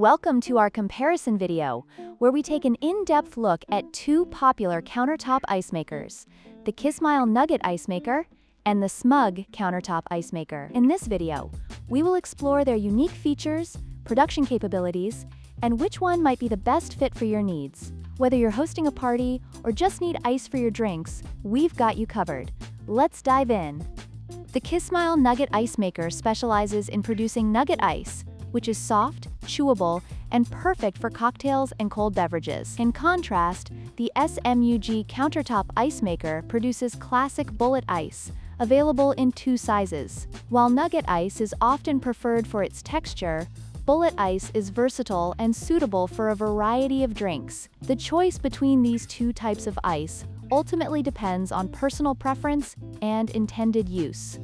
Welcome to our comparison video, where we take an in-depth look at two popular countertop ice makers, the Kismile Nugget ice maker and the SMUG countertop ice maker. In this video, we will explore their unique features, production capabilities, and which one might be the best fit for your needs. Whether you're hosting a party or just need ice for your drinks, we've got you covered. Let's dive in. The Kismile Nugget ice maker specializes in producing nugget ice, which is soft, chewable, and perfect for cocktails and cold beverages. In contrast, the SMUG countertop ice maker produces classic bullet ice, available in two sizes. While nugget ice is often preferred for its texture, bullet ice is versatile and suitable for a variety of drinks. The choice between these two types of ice ultimately depends on personal preference and intended use.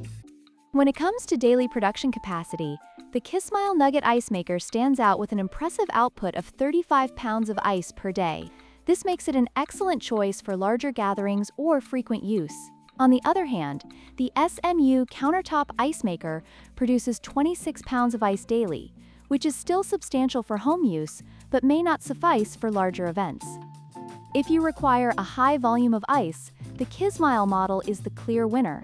When it comes to daily production capacity, the Kismile Nugget ice maker stands out with an impressive output of 35 pounds of ice per day. This makes it an excellent choice for larger gatherings or frequent use. On the other hand, the SMU countertop ice maker produces 26 pounds of ice daily, which is still substantial for home use, but may not suffice for larger events. If you require a high volume of ice, the Kismile model is the clear winner.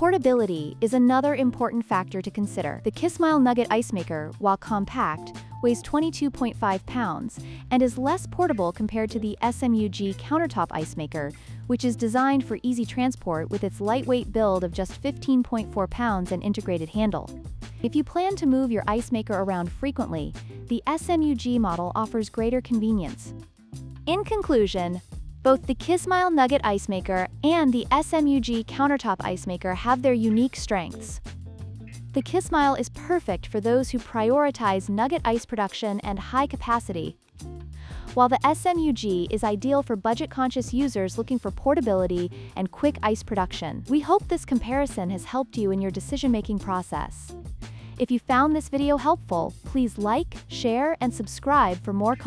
Portability is another important factor to consider. The Kismile Nugget ice maker, while compact, weighs 22.5 pounds and is less portable compared to the SMUG countertop ice maker, which is designed for easy transport with its lightweight build of just 15.4 pounds and integrated handle. If you plan to move your ice maker around frequently, the SMUG model offers greater convenience. In conclusion, both the Kismile Nugget ice maker and the SMUG countertop ice maker have their unique strengths. The Kismile is perfect for those who prioritize nugget ice production and high capacity, while the SMUG is ideal for budget-conscious users looking for portability and quick ice production. We hope this comparison has helped you in your decision-making process. If you found this video helpful, please like, share, and subscribe for more content.